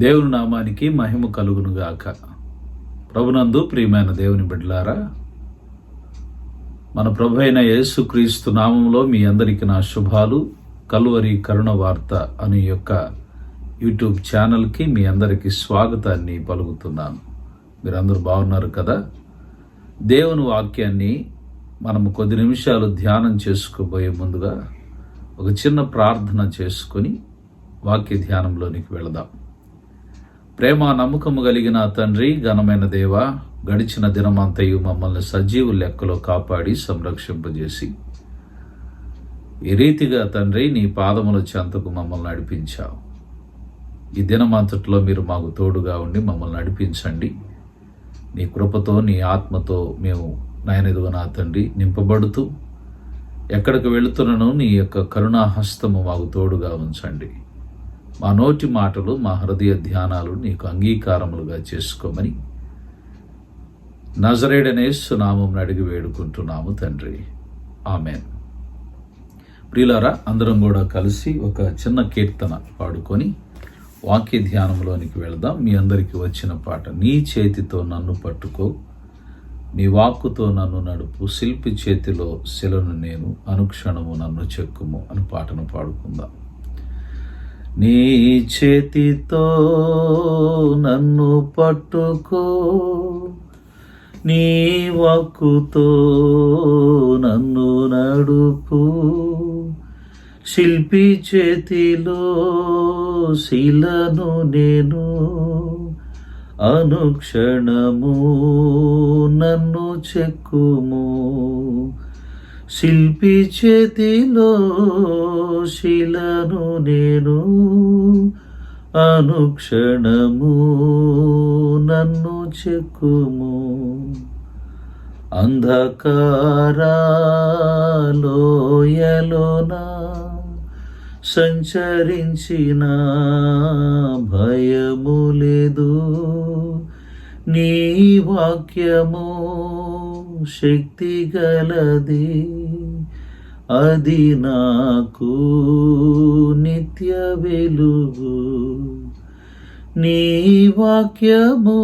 దేవుని నామానికి మహిమ కలుగును గాక. ప్రభునందు ప్రియమైన దేవుని బిడ్డలారా, మన ప్రభు అయిన యేసుక్రీస్తు నామంలో మీ అందరికీ నా శుభాలు. కల్వరి కరుణ వార్త అనే యొక్క యూట్యూబ్ ఛానల్కి మీ అందరికీ స్వాగతాన్ని పలుకుతున్నాను. మీరందరూ బాగున్నారు కదా? దేవుని వాక్యాన్ని మనము కొద్ది నిమిషాలు ధ్యానం చేసుకోబోయే ముందుగా ఒక చిన్న ప్రార్థన చేసుకొని వాక్య ధ్యానంలోనికి వెళదాం. ప్రేమ నమ్మకము కలిగిన తండ్రి, ఘనమైన దేవ, గడిచిన దినమంతయు మమ్మల్ని సజీవ లెక్కలో కాపాడి సంరక్షింపజేసి ఈ రీతిగా తండ్రి నీ పాదముల చెంతకు మమ్మల్ని నడిపించావు. ఈ దినమంతట్లో మీరు మాకు తోడుగా ఉండి మమ్మల్ని నడిపించండి. నీ కృపతో నీ ఆత్మతో మేము నాయనెదుగు నా తండ్రి నింపబడుతూ ఎక్కడికి వెళుతున్నను నీ యొక్క కరుణాహస్తము మాకు తోడుగా ఉంచండి. మా నోటి మాటలు, మా హృదయ ధ్యానాలు నీకు అంగీకారములుగా చేసుకోమని నజరేయుడైన యేసు నామమున అడిగి వేడుకుంటున్నాము తండ్రి, ఆమేన్. ప్రియులారా, అందరం కూడా కలిసి ఒక చిన్న కీర్తన పాడుకొని వాక్య ధ్యానంలోనికి వెళదాం. మీ అందరికీ వచ్చిన పాట, నీ చేతితో నన్ను పట్టుకో, నీ వాక్కుతో నన్ను నడుపు, శిల్పి చేతిలో శిలను నేను, అనుక్షణము నన్ను చెక్కుము అని పాటను పాడుకుందాం. నీ చేతితో నన్ను పట్టుకో, నీ వాక్కుతో నన్ను నడుపు, శిల్పి చేతిలో శిలను నేను, అనుక్షణము నన్ను చెక్కుము. శిల్పి చేతిలో శిలను నేను, అనుక్షణము నన్ను చెక్కుము. అంధకారాలోయలోనా సంచరించిన భయము లేదు, నీ వాక్యము శక్తి గలది, అది నాకు నిత్య వెలుగు. నీ వాక్యము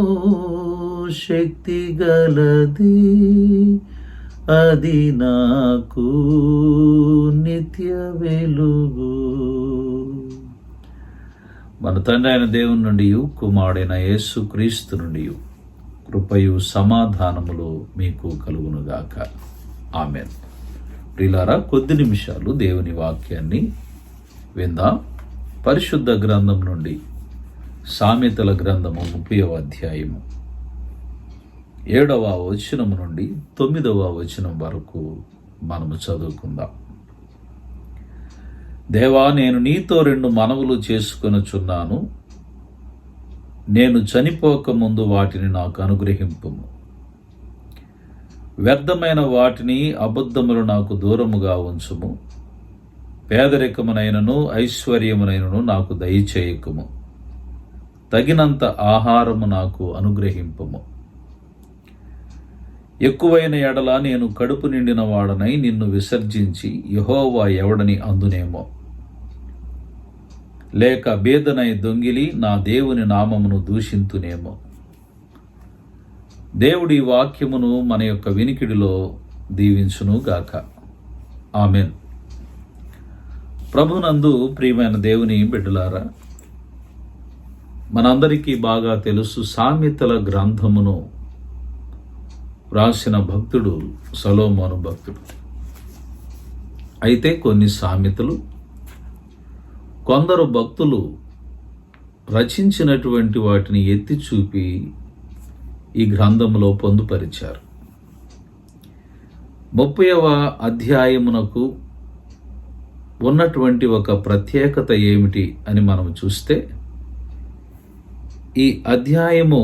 శక్తి గలది, అది నాకు నిత్య వెలుగు. మన తండ్రి అయిన దేవుని నుండి, కుమారుడైన యేసుక్రీస్తు నుండి కృపయు సమాధానములు మీకు కలుగునుగాక. ఆమేన్. ప్రియులారా, కొద్ది నిమిషాలు దేవుని వాక్యాన్ని విందాం. పరిశుద్ధ గ్రంథం నుండి సామెతల గ్రంథము 30వ అధ్యాయము 7వ వచనం నుండి 9వ వచనం వరకు మనము చదువుకుందాం. దేవా, నేను నీతో 2 మనవులు చేసుకొనుచున్నాను, నేను చనిపోక ముందు వాటిని నాకు అనుగ్రహింపుము. వ్యర్థమైన వాటిని, అబద్ధములు నాకు దూరముగా ఉంచుము. పేదరికమునైనను ఐశ్వర్యమునైనను నాకు దయచేయకుము. తగినంత ఆహారము నాకు అనుగ్రహింపుము. ఎక్కువైన ఎడల నేను కడుపు నిండిన వాడనై నిన్ను విసర్జించి యెహోవా ఎవడని అందునేమో. లేక బేదనై దొంగిలి నా దేవుని నామమును దూషింతునేమో. దేవుడి వాక్యమును మన యొక్క వినికిడిలో దీవించును గాక. ఆమేన్. ప్రభునందు ప్రియమైన దేవుని బిడ్డలారా, మనందరికీ బాగా తెలుసు, సామెతల గ్రంథమును రాసిన భక్తుడు సొలొమోను భక్తుడు. అయితే కొన్ని సామెతలు కొందరు భక్తులు రచించినటువంటి వాటిని ఎత్తి చూపి ఈ గ్రంథంలో పొందుపరిచారు. 30వ అధ్యాయమునకు ఉన్నటువంటి ఒక ప్రత్యేకత ఏమిటి అని మనం చూస్తే, ఈ అధ్యాయము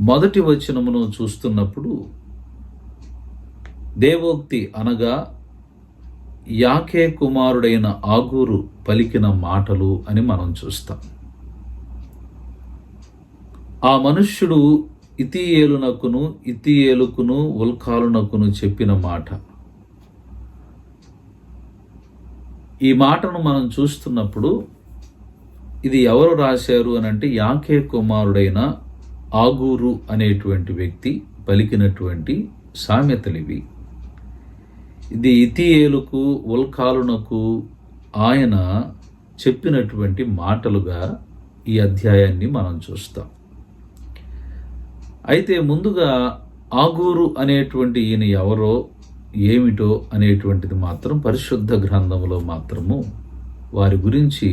మొదటి వచనమును చూస్తున్నప్పుడు దేవోక్తి అనగా యాకే కుమారుడైన ఆగూరు పలికిన మాటలు అని మనం చూస్తాం. ఆ మనుష్యుడు ఇతీయేలుకును ఉల్కాలునకును చెప్పిన మాట. ఈ మాటను మనం చూస్తున్నప్పుడు ఇది ఎవరు రాశారు అని అంటే యాకే కుమారుడైన ఆగూరు అనేటువంటి వ్యక్తి పలికినటువంటి సామెతలివి. ఇది ఇతియేలుకు ఉల్కాలునకు ఆయన చెప్పినటువంటి మాటలుగా ఈ అధ్యాయాన్ని మనం చూస్తాం. అయితే ముందుగా ఆగూరు అనేటువంటి ఈయన ఎవరో ఏమిటో అనేటువంటిది మాత్రం పరిశుద్ధ గ్రంథంలో మాత్రము వారి గురించి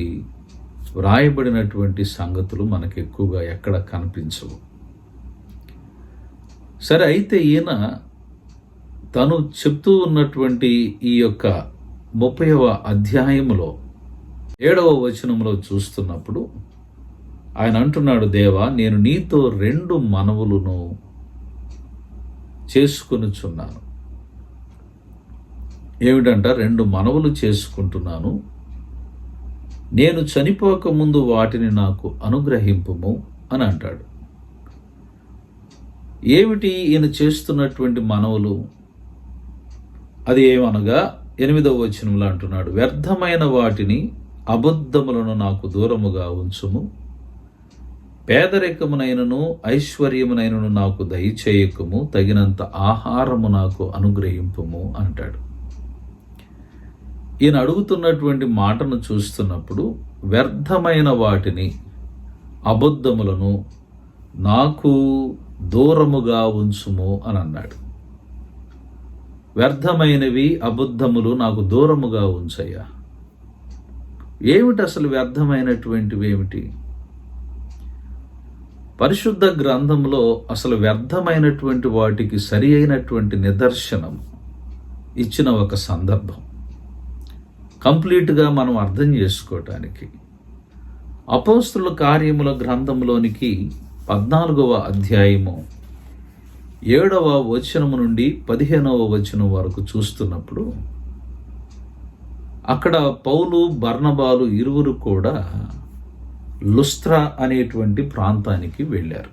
వ్రాయబడినటువంటి సంగతులు మనకు ఎక్కువగా ఎక్కడ కనిపించవు. సరే, అయితే ఈయన తను చెప్తూ ఉన్నటువంటి ఈ యొక్క 30వ అధ్యాయములో 7వ వచనంలో చూస్తున్నప్పుడు ఆయన అంటున్నాడు, దేవా, నేను నీతో 2 మనవులను చేసుకొనుచున్నాను. ఏమిటంట? 2 మనవులు చేసుకుంటున్నాను. నేను చనిపోక ముందు వాటిని నాకు అనుగ్రహింపుము అని అంటాడు. ఏమిటి ఈయన చేస్తున్నటువంటి మనవులు? అది ఏమనగా 8వ వచనంలో అంటున్నాడు, వ్యర్థమైన వాటిని అబద్ధములను నాకు దూరముగా ఉంచుము, పేదరికమునైనను ఐశ్వర్యమునైనను నాకు దయచేయకము, తగినంత ఆహారము నాకు అనుగ్రహింపుము అంటాడు. ఈయన అడుగుతున్నటువంటి మాటను చూస్తున్నప్పుడు వ్యర్థమైన వాటిని అబద్ధములను నాకు దూరముగా ఉంచుము అని అన్నాడు. వ్యర్థమైనవి అబద్ధములు నాకు దూరముగా ఉంచయ్యా. ఏమిటి అసలు వ్యర్థమైనటువంటివి ఏమిటి? పరిశుద్ధ గ్రంథంలో అసలు వ్యర్థమైనటువంటి వాటికి సరి అయినటువంటి నిదర్శనం ఇచ్చిన ఒక సందర్భం కంప్లీట్గా మనం అర్థం చేసుకోవటానికి అపోస్తలుల కార్యముల గ్రంథంలోనికి 14వ అధ్యాయము 7వ వచనము నుండి 15వ వచనం వరకు చూస్తున్నప్పుడు అక్కడ పౌలు బర్నబాలు ఇరువురు కూడా లుస్త్రా అనేటువంటి ప్రాంతానికి వెళ్ళారు.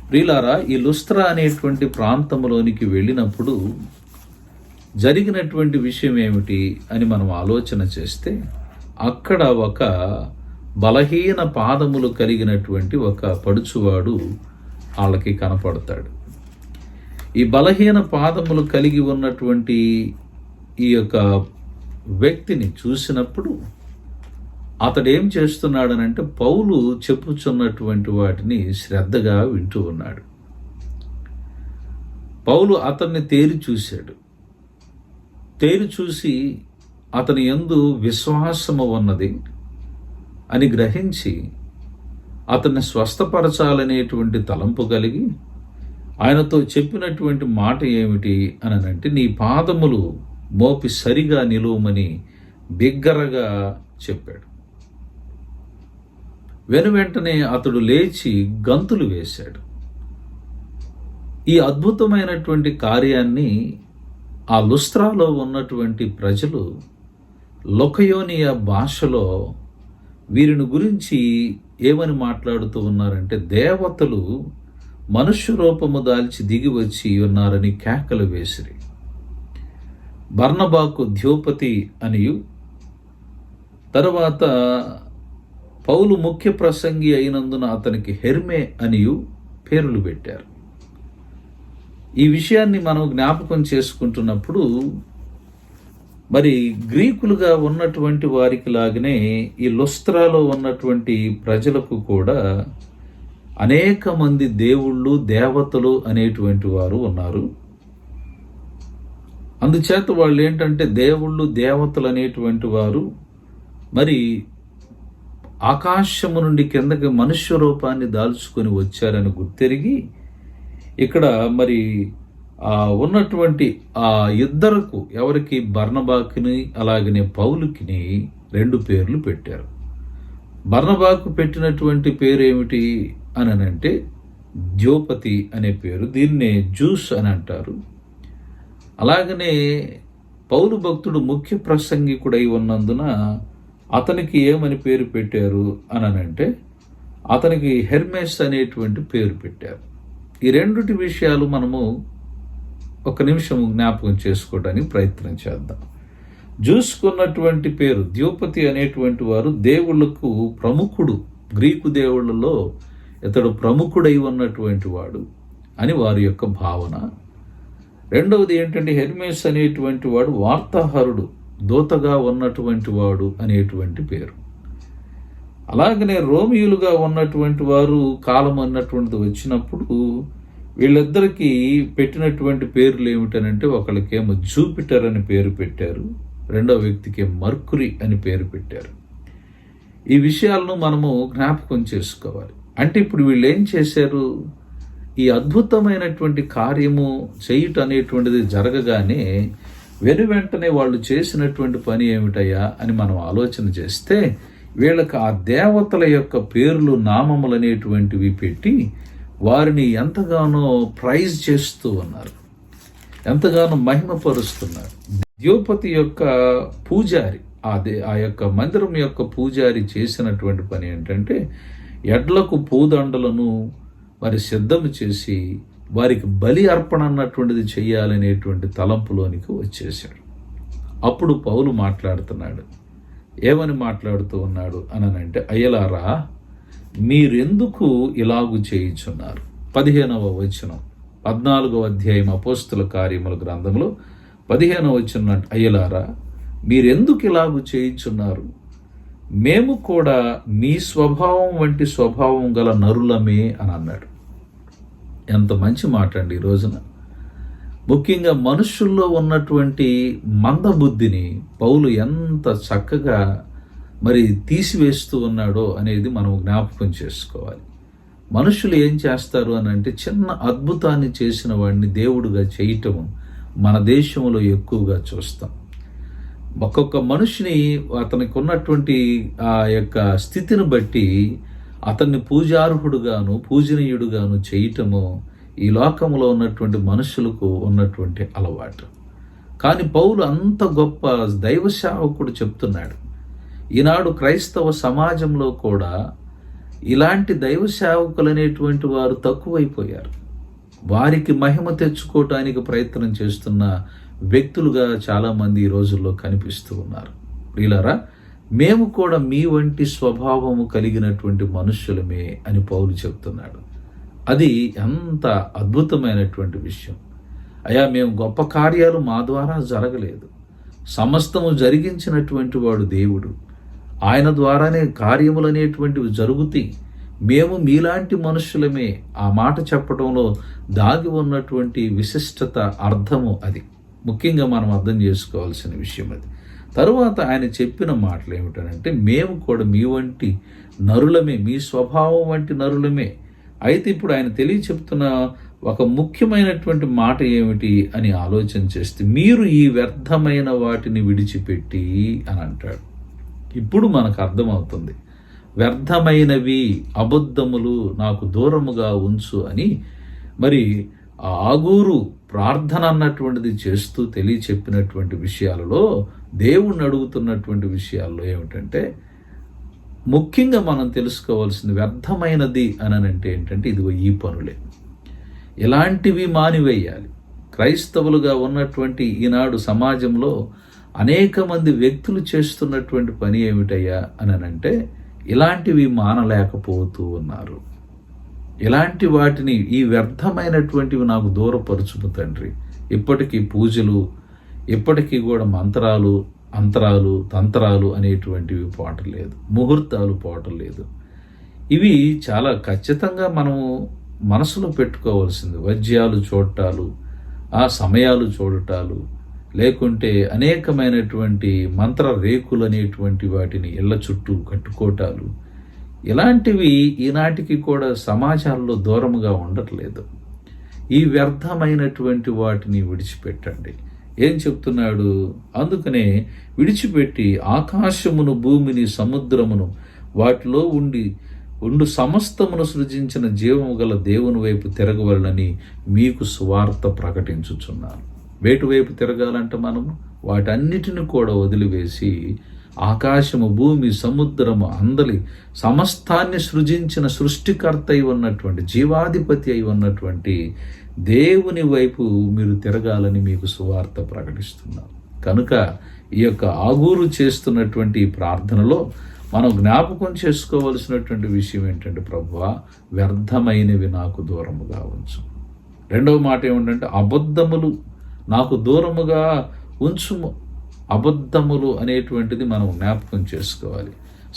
ప్రియులారా, ఈ లుస్త్రా అనేటువంటి ప్రాంతంలోనికి వెళ్ళినప్పుడు జరిగినటువంటి విషయం ఏమిటి అని మనం ఆలోచన చేస్తే, అక్కడ ఒక బలహీన పాదములు కలిగినటువంటి ఒక పడుచువాడు వాళ్ళకి కనపడతాడు. ఈ బలహీన పాదములు కలిగి ఉన్నటువంటి ఈ యొక్క వ్యక్తిని చూసినప్పుడు అతడు ఏం చేస్తున్నాడనంటే పౌలు చెప్పుచున్నటువంటి వాటిని శ్రద్ధగా వింటూ ఉన్నాడు. పౌలు అతన్ని తేరి చూశాడు. తేరి చూసి అతని యందు విశ్వాసము ఉన్నది అని గ్రహించి అతన్ని స్వస్థపరచాలనేటువంటి తలంపు కలిగి ఆయనతో చెప్పినటువంటి మాట ఏమిటి అని అంటే, నీ పాదములు మోపి సరిగా నిలువమని బిగ్గరగా చెప్పాడు. వెనువెంటనే అతడు లేచి గంతులు వేశాడు. ఈ అద్భుతమైనటువంటి కార్యాన్ని ఆ లుస్త్రాలో ఉన్నటువంటి ప్రజలు లొకయోనియ భాషలో వీరిని గురించి ఏమని మాట్లాడుతూ ఉన్నారంటే, దేవతలు మనుష్య రూపము దాల్చి దిగి వచ్చి ఉన్నారని కేకలు వేసిరి. బర్నబాకు ద్యోపతి అనియు, తరువాత పౌలు ముఖ్య ప్రసంగి అయినందున అతనికి హెర్మే అనియు పేర్లు పెట్టారు. ఈ విషయాన్ని మనం జ్ఞాపకం చేసుకుంటున్నప్పుడు మరి గ్రీకులుగా ఉన్నటువంటి వారికి లాగానే ఈ లుస్త్రాలో ఉన్నటువంటి ప్రజలకు కూడా అనేక మంది దేవుళ్ళు దేవతలు అనేటువంటి వారు ఉన్నారు. అందుచేత వాళ్ళు ఏంటంటే దేవుళ్ళు దేవతలు అనేటువంటి వారు మరి ఆకాశము నుండి కిందకి మనుష్య రూపాన్ని దాల్చుకొని వచ్చారని గుర్తెరిగి ఇక్కడ మరి ఉన్నటువంటి ఆ ఇద్దరకు, ఎవరికి, బర్నబాకుని అలాగనే పౌలుకిని 2 పేర్లు పెట్టారు. బర్నబాకు పెట్టినటువంటి పేరు ఏమిటి అని అంటే ద్యోపతి అనే పేరు. దీన్నే జ్యూస్ అని అంటారు. అలాగనే పౌలు భక్తుడు ముఖ్య ప్రసంగికుడై ఉన్నందున అతనికి ఏమని పేరు పెట్టారు అని అంటే అతనికి హెర్మెస్ అనేటువంటి పేరు పెట్టారు. ఈ 2 విషయాలు మనము ఒక నిమిషం జ్ఞాపకం చేసుకోవడానికి ప్రయత్నం చేద్దాం. జూస్కున్నటువంటి పేరు ద్యోపతి అనేటువంటి వారు దేవుళ్లకు ప్రముఖుడు, గ్రీకు దేవుళ్ళలో ఇతడు ప్రముఖుడై ఉన్నటువంటి వాడు అని వారి యొక్క భావన. రెండవది ఏంటంటే హెర్మేస్ అనేటువంటి వాడు వార్తాహరుడు, దూతగా ఉన్నటువంటి వాడు అనేటువంటి పేరు. అలాగనే రోమియులుగా ఉన్నటువంటి వారు కాలం అన్నటువంటిది వచ్చినప్పుడు వీళ్ళిద్దరికీ పెట్టినటువంటి పేర్లు ఏమిటనంటే, ఒకళ్ళకేమో జూపిటర్ అని పేరు పెట్టారు, రెండవ వ్యక్తికి మర్కురీ అని పేరు పెట్టారు. ఈ విషయాలను మనము జ్ఞాపకం చేసుకోవాలి. అంటే ఇప్పుడు వీళ్ళు ఏం చేశారు, ఈ అద్భుతమైనటువంటి కార్యము చేయుట అనేటువంటిది జరగగానే వెనువెంటనే వాళ్ళు చేసినటువంటి పని ఏమిటయ్యా అని మనం ఆలోచన చేస్తే, వీళ్ళకి ఆ దేవతల యొక్క పేర్లు, నామములు అనేటువంటివి పెట్టి వారిని ఎంతగానో ప్రైజ్ చేస్తూ ఉన్నారు, ఎంతగానో మహిమపరుస్తున్నారు. ద్యోపతి యొక్క పూజారి, ఆ యొక్క మందిరం యొక్క పూజారి చేసినటువంటి పని ఏంటంటే, ఎడ్లకు పూదండలను మరి సిద్ధం చేసి వారికి బలి అర్పణ అన్నటువంటిది చేయాలనేటువంటి తలంపులోనికి వచ్చేసాడు. అప్పుడు పౌలు మాట్లాడుతున్నాడు. ఏమని మాట్లాడుతూ ఉన్నాడు అనంటే, అయ్యలారా మీరెందుకు ఇలాగు చేయుచున్నారు? 15వ వచనం, 14వ అధ్యాయం అపోస్తుల కార్యముల గ్రంథంలో 15వ వచనం, అయ్యలారా మీరెందుకు ఇలాగు చేయుచున్నారు? మేము కూడా మీ స్వభావం వంటి స్వభావం గల నరులమే అని అన్నాడు. ఎంత మంచి మాట అండి. ఈ రోజున ముఖ్యంగా మనుషుల్లో ఉన్నటువంటి మందబుద్ధిని పౌలు ఎంత చక్కగా మరి తీసివేస్తూ ఉన్నాడో అనేది మనం జ్ఞాపకం చేసుకోవాలి. మనుషులు ఏం చేస్తారు అని అంటే, చిన్న అద్భుతాన్ని చేసిన వాడిని దేవుడుగా చేయటం మన దేశంలో ఎక్కువగా చూస్తాం. ఒక్కొక్క మనిషిని అతనికి ఉన్నటువంటి ఆ యొక్క స్థితిని బట్టి అతన్ని పూజార్హుడుగాను పూజనీయుడుగాను చేయటము ఈ లోకంలో ఉన్నటువంటి మనుషులకు ఉన్నటువంటి అలవాటు. కానీ పౌలు అంత గొప్ప దైవ సేవకుడు చెప్తున్నాడు, ఈనాడు క్రైస్తవ సమాజంలో కూడా ఇలాంటి దైవ సేవకులు అనేటువంటి వారు తక్కువైపోయారు. వారికి మహిమ తెచ్చుకోవటానికి ప్రయత్నం చేస్తున్న వ్యక్తులుగా చాలామంది ఈ రోజుల్లో కనిపిస్తూ ఉన్నారు. ప్రియులారా, మేము కూడా మీ వంటి స్వభావము కలిగినటువంటి మనుష్యులమే అని పౌలు చెప్తున్నాడు. అది ఎంత అద్భుతమైనటువంటి విషయం. అయ్యా, మేము గొప్ప కార్యాలు మా ద్వారా జరగలేదు, సమస్తము జరిగించినటువంటి వాడు దేవుడు, ఆయన ద్వారానే కార్యములు అనేటువంటివి జరుగుతాయి. మేము మీలాంటి మనుషులమే. ఆ మాట చెప్పడంలో దాగి ఉన్నటువంటి విశిష్టత, అర్థము అది ముఖ్యంగా మనం అర్థం చేసుకోవాల్సిన విషయం అది. తరువాత ఆయన చెప్పిన మాటలు ఏమిటంటే, మేము కూడా మీ వంటి నరులమే, మీ స్వభావం వంటి నరులమే. అయితే ఇప్పుడు ఆయన చెప్తున్న ఒక ముఖ్యమైనటువంటి మాట ఏమిటి అని ఆలోచన చేస్తే, మీరు ఈ వ్యర్థమైన వాటిని విడిచిపెట్టి అని అంటాడు. ఇప్పుడు మనకు అర్థమవుతుంది, వ్యర్థమైనవి, అబద్ధములు నాకు దూరముగా ఉంచు అని మరి ఆగూరు ప్రార్థన అన్నటువంటిది చేస్తూ చెప్పినటువంటి విషయాలలో, దేవుణ్ణి అడుగుతున్నటువంటి విషయాల్లో ఏమిటంటే, ముఖ్యంగా మనం తెలుసుకోవాల్సింది వ్యర్థమైనది అనంటే ఏంటంటే ఇదిగో ఈ పనులే. ఇలాంటివి మానివేయాలి. క్రైస్తవులుగా ఉన్నటువంటి ఈనాడు సమాజంలో అనేక మంది వ్యక్తులు చేస్తున్నటువంటి పని ఏమిటయ్యా అనంటే, ఇలాంటివి మానలేకపోతూ ఉన్నారు. ఇలాంటి వాటిని, ఈ వ్యర్థమైనటువంటివి నాకు దూరపరచుము తండ్రి. ఇప్పటికీ పూజలు, ఇప్పటికీ కూడా మంత్రాలు, అంతరాలు, తంత్రాలు అనేటువంటివి పోవటం లేదు, ముహూర్తాలు పోవటం లేదు. ఇవి చాలా ఖచ్చితంగా మనము మనసులో పెట్టుకోవాల్సింది. వజ్యాలు చూడటాలు, ఆ సమయాలు చూడటాలు, లేకుంటే అనేకమైనటువంటి మంత్ర రేకులు అనేటువంటి వాటిని ఇళ్ల చుట్టూ కట్టుకోవటాలు, ఇలాంటివి ఈనాటికి కూడా సమాజాల్లో దూరముగా ఉండట్లేదు. ఈ వ్యర్థమైనటువంటి వాటిని విడిచిపెట్టండి. ఏం చెప్తున్నాడు? అందుకనే విడిచిపెట్టి ఆకాశమును, భూమిని, సముద్రమును, వాటిలో ఉండు సమస్తమును సృజించిన జీవము గల దేవుని వైపు తిరగవలనని మీకు సువార్త ప్రకటించుచున్నాను. వేటు వైపు తిరగాలంటే మనము వాటన్నిటిని కూడా వదిలివేసి ఆకాశము, భూమి, సముద్రము, అందలి సమస్తాన్ని సృజించిన సృష్టికర్త అయి ఉన్నటువంటి, జీవాధిపతి అయి ఉన్నటువంటి దేవుని వైపు మీరు తిరగాలని మీకు సువార్త ప్రకటిస్తున్నారు. కనుక ఈ యొక్క ఆగూరు చేస్తున్నటువంటి ఈ ప్రార్థనలో మనం జ్ఞాపకం చేసుకోవలసినటువంటి విషయం ఏంటంటే, ప్రభువా వ్యర్థమైనవి నాకు దూరముగా ఉంచు. రెండవ మాట ఏమిటంటే, అబద్ధములు నాకు దూరముగా ఉంచుము. అబద్ధములు అనేటువంటిది మనం జ్ఞాపకం చేసుకోవాలి.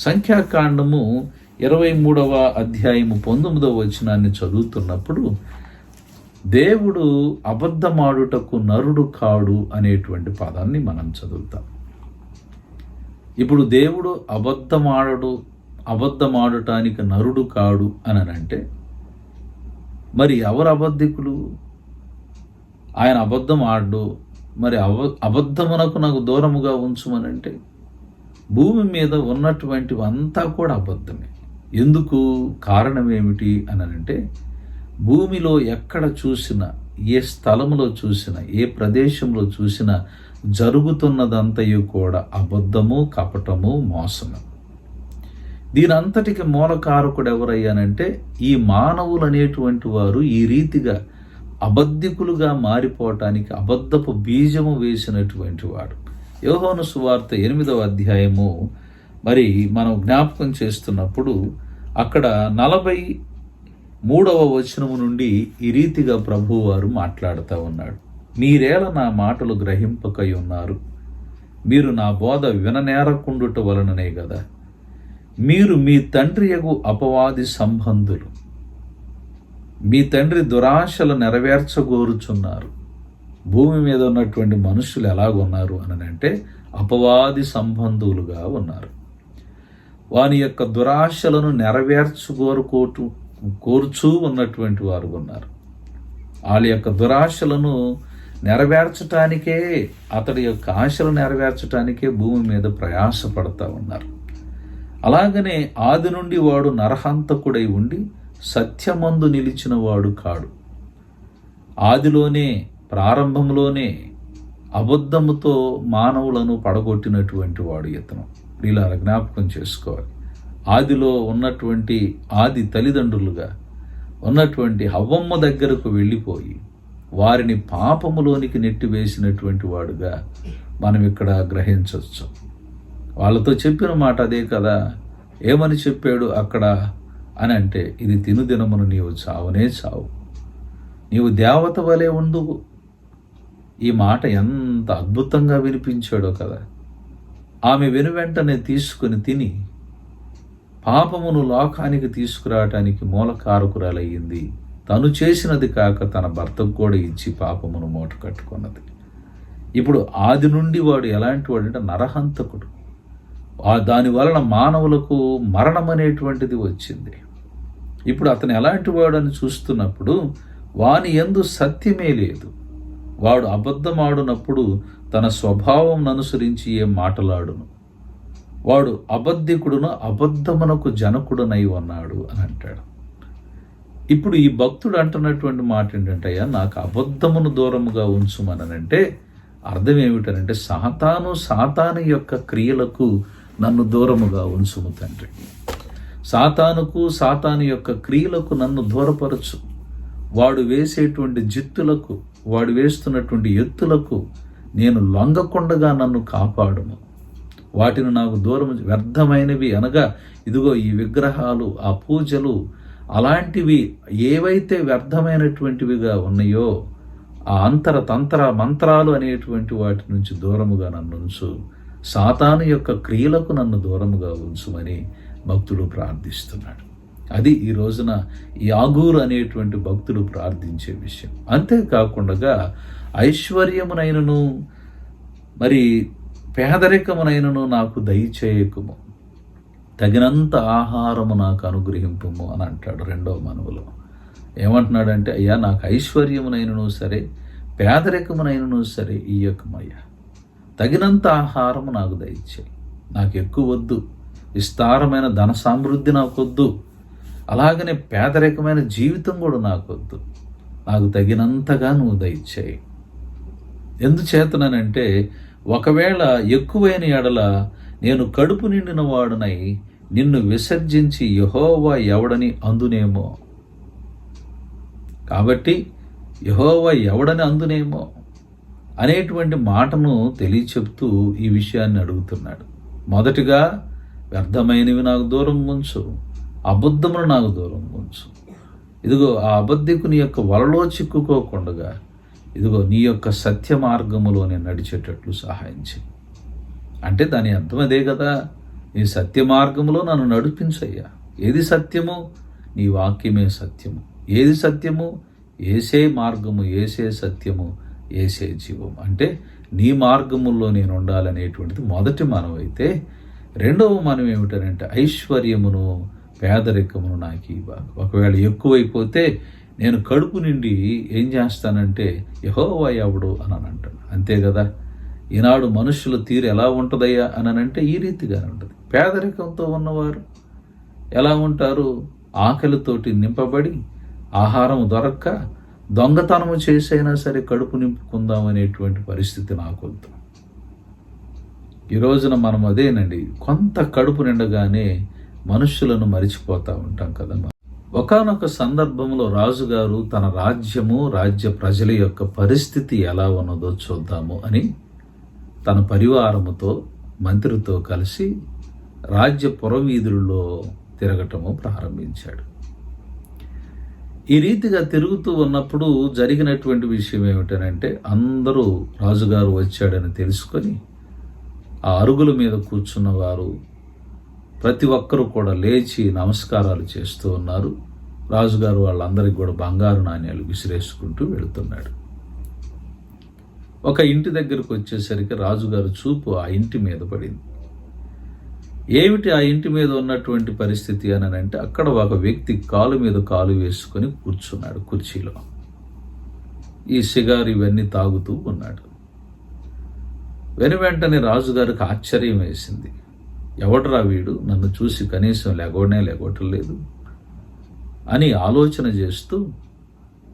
సంఖ్యాకాండము 23వ అధ్యాయము 19వ వచనాన్ని చదువుతున్నప్పుడు, దేవుడు అబద్ధమాడుటకు నరుడు కాడు అనేటువంటి పదాన్ని మనం చదువుతాం. ఇప్పుడు దేవుడు అబద్ధమాడటానికి నరుడు కాడు అని అంటే, మరి ఎవరు అబద్ధికులు? ఆయన అబద్ధం ఆడు, మరి అబద్ధమునకు నాకు దూరముగా ఉంచుమనంటే, భూమి మీద ఉన్నటువంటివంతా కూడా అబద్ధమే. ఎందుకు? కారణం ఏమిటి అని అంటే, భూమిలో ఎక్కడ చూసినా, ఏ స్థలంలో చూసినా, ఏ ప్రదేశంలో చూసినా జరుగుతున్నదంతయు కూడా అబద్ధము, కపటము, మోసము. దీనంతటికి మూలకారకుడు ఎవరయ్యానంటే, ఈ మానవులు అనేటువంటి వారు ఈ రీతిగా అబద్ధికులుగా మారిపోవటానికి అబద్ధపు బీజము వేసినటువంటి వాడు. యోహాను సువార్త 8వ అధ్యాయము మరి మనం జ్ఞాపకం చేస్తున్నప్పుడు అక్కడ 43వ వచనము నుండి ఈ రీతిగా ప్రభువారు మాట్లాడుతూ ఉన్నాడు. మీరేల నా మాటలు గ్రహింపకై ఉన్నారు, మీరు నా బోధ విననేరకుండుట వలననే కదా. మీరు మీ తండ్రియగు అపవాది సంబంధులు, మీ తండ్రి దురాశలు నెరవేర్చగోరుచున్నారు. భూమి మీద ఉన్నటువంటి మనుషులు ఎలాగున్నారు అని అంటే, అపవాది సంబంధులుగా ఉన్నారు. వాని యొక్క దురాశలను కోరుచూ ఉన్నటువంటి వారు ఉన్నారు. వాళ్ళ యొక్క దురాశలను నెరవేర్చటానికే, అతడి యొక్క ఆశలు నెరవేర్చటానికే భూమి మీద ప్రయాసపడతా ఉన్నారు. అలాగనే ఆది నుండి వాడు నరహంతకుడై ఉండి సత్యమందు నిలిచిన వాడు కాడు. ఆదిలోనే, ప్రారంభంలోనే అబద్ధముతో మానవులను పడగొట్టినటువంటి వాడు ఇతను. ఇలా జ్ఞాపకం చేసుకోవాలి. ఆదిలో ఉన్నటువంటి ఆది తల్లిదండ్రులుగా ఉన్నటువంటి హవ్వమ్మ దగ్గరకు వెళ్ళిపోయి వారిని పాపములోనికి నెట్టివేసినటువంటి వాడుగా మనం ఇక్కడ గ్రహించవచ్చు. వాళ్ళతో చెప్పిన మాట అదే కదా. ఏమని చెప్పాడు అక్కడ అని అంటే, ఇది తినుదినమును నీవు చావునే చావు, నీవు దేవత వలె ఉండువు. ఈ మాట ఎంత అద్భుతంగా వినిపించాడో కదా. ఆమె వెనువెంటనే తీసుకుని తిని పాపమును లోకానికి తీసుకురావటానికి మూలకారకురాలయ్యింది. తను చేసినది కాక తన భర్తకు కూడా ఇచ్చి పాపమును మూట కట్టుకున్నది. ఇప్పుడు ఆది నుండి వాడు ఎలాంటి వాడంటే నరహంతకుడు. దాని వలన మానవులకు మరణం అనేటువంటిది వచ్చింది. ఇప్పుడు అతను ఎలాంటి వాడు అని చూస్తున్నప్పుడు, వాని యందు సత్యమే లేదు. వాడు అబద్ధమాడునప్పుడు తన స్వభావం అనుసరించి ఏం మాటలాడును. వాడు అబద్ధికుడును అబద్ధమునకు జనకుడునై ఉన్నాడు అని అంటాడు. ఇప్పుడు ఈ భక్తుడు అంటున్నటువంటి మాట ఏంటంటే, అయ్యా నాకు అబద్ధమును దూరముగా ఉంచుమనంటే అర్థం ఏమిటనంటే, సాతాను యొక్క క్రియలకు నన్ను దూరముగా ఉంచుము తండ్రి. సాతాను యొక్క క్రియలకు నన్ను దూరపరచు. వాడు వేసేటువంటి జిత్తులకు, వాడు వేస్తున్నటువంటి ఎత్తులకు నేను లొంగకుండగా నన్ను కాపాడుము. వాటిని నాకు దూరం, వ్యర్థమైనవి అనగా ఇదిగో ఈ విగ్రహాలు, ఆ పూజలు, అలాంటివి ఏవైతే వ్యర్థమైనటువంటివిగా ఉన్నాయో ఆ తంత్ర మంత్రాలు అనేటువంటి వాటి నుంచి దూరముగా నన్ను ఉంచు. సాతాను యొక్క క్రియలకు నన్ను దూరముగా ఉంచుమని భక్తుడు ప్రార్థిస్తున్నాడు. అది ఈ రోజున ఈ ఆగూరు అనేటువంటి భక్తుడు ప్రార్థించే విషయం. అంతేకాకుండా ఐశ్వర్యమునైనను మరి పేదరికమునైనను నాకు దయచేయకుము, తగినంత ఆహారము నాకు అనుగ్రహింపుము అని అంటాడు 2వ మనవులో. ఏమంటున్నాడంటే, అయ్యా నాకు ఐశ్వర్యమునైనను సరే, పేదరికమునైనను సరే ఇయ్యకమయ్యా, తగినంత ఆహారము నాకు దయచేయి. నాకు ఎక్కువ వద్దు, విస్తారమైన ధన సమృద్ధి నాకొద్దు, అలాగనే పేదరికమైన జీవితం కూడా నాకొద్దు, నాకు తగినంతగా నువ్వు దయచేయి. ఎందుచేతనంటే, ఒకవేళ ఎక్కువైన ఎడల నేను కడుపు నిండిన వాడునై నిన్ను విసర్జించి యెహోవా ఎవడని అందునేమో. కాబట్టి యెహోవా ఎవడని అందునేమో. అనేటువంటి మాటను తెలియచెప్తూ ఈ విషయాన్ని అడుగుతున్నాడు. మొదటిగా వ్యర్థమైనవి నాకు దూరం ఉంచు, అబద్ధములు నాకు దూరం ఉంచు. ఇదిగో ఆ అబద్ధికుని యొక్క వలలో చిక్కుకోకుండా ఇదిగో నీ యొక్క సత్య మార్గములో నేను నడిచేటట్లు సహాయం చేయి. అంటే దాని అర్థం అదే కదా, నీ సత్య మార్గములో నన్ను నడిపించయ్యా. ఏది సత్యము? నీ వాక్యమే సత్యము. ఏది సత్యము? ఏసే మార్గము, ఏసే సత్యము, ఏసే జీవం. అంటే నీ మార్గముల్లో నేను ఉండాలనేటువంటిది మొదటి మనమైతే, రెండవ మనం ఏమిటనంటే ఐశ్వర్యమును పేదరికమును నాకు ఇవ్వాలి. ఒకవేళ ఎక్కువైపోతే నేను కడుపు నిండి ఏం చేస్తానంటే యెహోవా ఎవడు అని అంటాను. అంతే కదా. ఈనాడు మనుషుల తీరు ఎలా ఉంటుందయ్యా అని ఈ రీతిగానే ఉంటుంది. పేదరికంతో ఉన్నవారు ఎలా ఉంటారు? ఆకలితోటి నింపబడి ఆహారం దొరక్క దొంగతనము చేసైనా సరే కడుపు నింపుకుందాం అనేటువంటి పరిస్థితి నాకొద్దు. ఈ రోజున మనం అదేనండి, కొంత కడుపు నిండగానే మనుషులను మరిచిపోతూ ఉంటాం కదా. ఒకానొక సందర్భంలో రాజుగారు తన రాజ్యము, రాజ్య ప్రజల యొక్క పరిస్థితి ఎలా ఉన్నదో చూద్దాము అని తన పరివారముతో, మంత్రితో కలిసి రాజ్య పురవీధులలో తిరగటము ప్రారంభించాడు. ఈ రీతిగా తిరుగుతూ ఉన్నప్పుడు జరిగినటువంటి విషయం ఏమిటనంటే, అందరూ రాజుగారు వచ్చాడని తెలుసుకొని ఆ అరుగుల మీద కూర్చున్న వారు ప్రతి ఒక్కరూ కూడా లేచి నమస్కారాలు చేస్తూ ఉన్నారు. రాజుగారు వాళ్ళందరికీ కూడా బంగారు నాణ్యాలు విసిరేసుకుంటూ వెళుతున్నాడు. ఒక ఇంటి దగ్గరకు వచ్చేసరికి రాజుగారు చూపు ఆ ఇంటి మీద పడింది. ఏమిటి ఆ ఇంటి మీద ఉన్నటువంటి పరిస్థితి అని అంటే, అక్కడ ఒక వ్యక్తి కాలు మీద కాలు వేసుకొని కూర్చున్నాడు కుర్చీలో. ఈ సిగారు ఇవన్నీ తాగుతూ ఉన్నాడు. వెనువెంటనే రాజుగారికి ఆశ్చర్యం వేసింది. ఎవడరా వీడు, నన్ను చూసి కనీసం లేగోటలేదు అని ఆలోచన చేస్తూ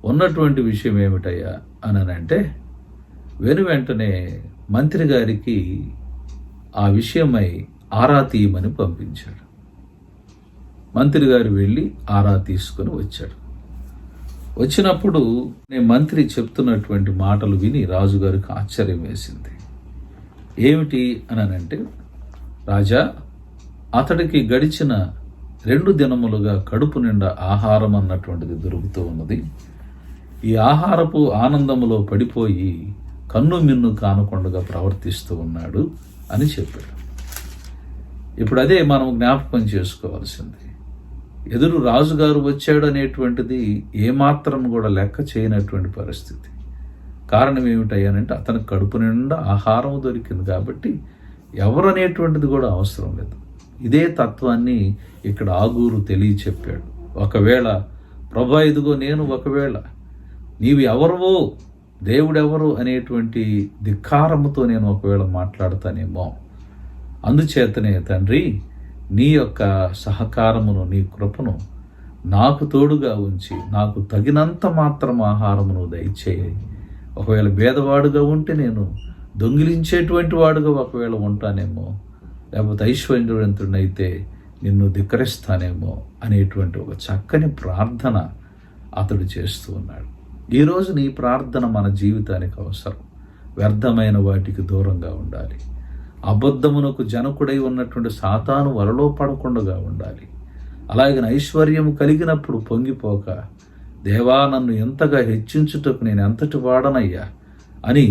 ఉన్నటువంటి విషయం ఏమిటయ్యా అని అంటే, వెనువెంటనే మంత్రి గారికి ఆ విషయమై ఆరా తీయమని పంపించాడు. మంత్రి గారు వెళ్ళి ఆరా తీసుకొని వచ్చాడు. వచ్చినప్పుడు మంత్రి చెప్తున్నటువంటి మాటలు విని రాజుగారికి ఆశ్చర్యం వేసింది. ఏమిటి అని అంటే, రాజా, అతడికి గడిచిన 2 దినములుగా కడుపు నిండా ఆహారం అన్నటువంటిది దొరుకుతూ ఉన్నది. ఈ ఆహారపు ఆనందములో పడిపోయి కన్ను మిన్ను కానకుండా ప్రవర్తిస్తూ ఉన్నాడు అని చెప్పాడు. ఇప్పుడు అదే మనం జ్ఞాపకం చేసుకోవాల్సింది. ఎదురు రాజుగారు వచ్చాడు అనేటువంటిది ఏమాత్రం కూడా లెక్క చేయనటువంటి పరిస్థితి. కారణం ఏమిటయ్యానంటే, అతని కడుపు నిండా ఆహారం దొరికింది కాబట్టి ఎవరనేటువంటిది కూడా అవసరం లేదు. ఇదే తత్వాన్ని ఇక్కడ ఆగూరు తెలియచెప్పాడు. ఒకవేళ ప్రభా ఇదిగో నేను ఒకవేళ నీవు ఎవరవో దేవుడెవరు అనేటువంటి ధిక్కారముతో నేను ఒకవేళ మాట్లాడతానేమో, అందుచేతనే తండ్రి నీ యొక్క సహకారమును, నీ కృపను నాకు తోడుగా ఉంచి నాకు తగినంత మాత్రం ఆహారమును దయచేయి. ఒకవేళ భేదవాడుగా ఉంటే నేను దొంగిలించేటువంటి వాడుగా ఒకవేళ ఉంటానేమో, లేకపోతే ఐశ్వర్యవంతుడైతే నిన్ను ధిక్కరిస్తానేమో అనేటువంటి ఒక చక్కని ప్రార్థన అతడు చేస్తూ ఉన్నాడు. ఈరోజు నీ ప్రార్థన మన జీవితానికి అవసరం. వ్యర్థమైన వాటికి దూరంగా ఉండాలి. అబద్ధమునకు జనకుడై ఉన్నటువంటి సాతాను వలలో పడకుండా ఉండాలి. అలాగే ఐశ్వర్యము కలిగినప్పుడు పొంగిపోక, దేవా నన్ను ఎంతగా హెచ్చించుటకు నేను ఎంతటి వాడనయ్యా అని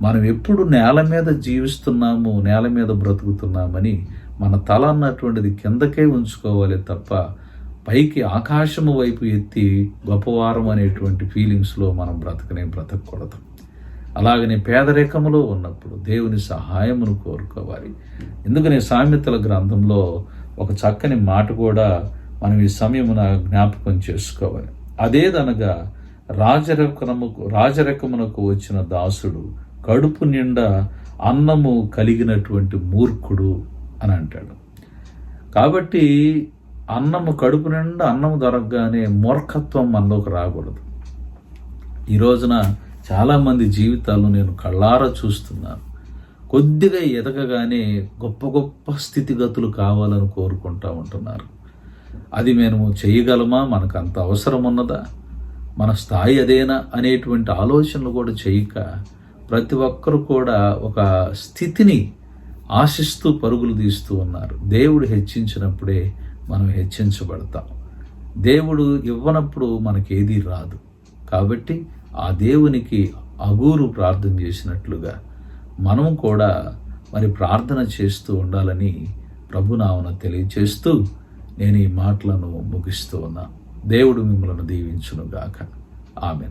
మనం ఎప్పుడు నేల మీద జీవిస్తున్నాము, నేల మీద బ్రతుకుతున్నామని మన తల అన్నటువంటిది కిందకే ఉంచుకోవాలి తప్ప పైకి ఆకాశము వైపు ఎత్తి గొప్పవారం అనేటువంటి ఫీలింగ్స్లో మనం బ్రతకకూడదు. అలాగనే పేదరికములో ఉన్నప్పుడు దేవుని సహాయమును కోరుకోవాలి. ఎందుకని సామెతల గ్రంథంలో ఒక చక్కని మాట కూడా మనం ఈ సమయమున జ్ఞాపకం చేసుకోవాలి. అదేదనగా రాజరకమునకు వచ్చిన దాసుడు కడుపు నిండా అన్నము కలిగినటువంటి మూర్ఖుడు అని అంటాడు. కాబట్టి అన్నము కడుపు నిండా అన్నము దొరకగానే మూర్ఖత్వం మనలోకి రాకూడదు. ఈ రోజున చాలామంది జీవితాలు నేను కళ్ళారా చూస్తున్నాను. కొద్దిగా ఎదగగానే గొప్ప గొప్ప స్థితిగతులు కావాలని కోరుకుంటూ ఉంటున్నారు. అది మేము చేయగలమా, మనకు అంత అవసరం ఉన్నదా, మన స్థాయి అదేనా అనేటువంటి ఆలోచనలు కూడా చేయక ప్రతి ఒక్కరు కూడా ఒక స్థితిని ఆశిస్తూ పరుగులు తీస్తూ ఉన్నారు. దేవుడు హెచ్చించినప్పుడే మనం హెచ్చించబడతాం. దేవుడు ఇవ్వనప్పుడు మనకేదీ రాదు. కాబట్టి ఆ దేవునికి అగూరు ప్రార్థన చేసినట్లుగా మనం కూడా మరి ప్రార్థన చేస్తూ ఉండాలని ప్రభునామమున తెలియచేస్తూ నేను ఈ మాటలను ముగిస్తూ ఉన్నాను. దేవుడు మిమ్మల్ని దీవించును గాక. ఆమేన్.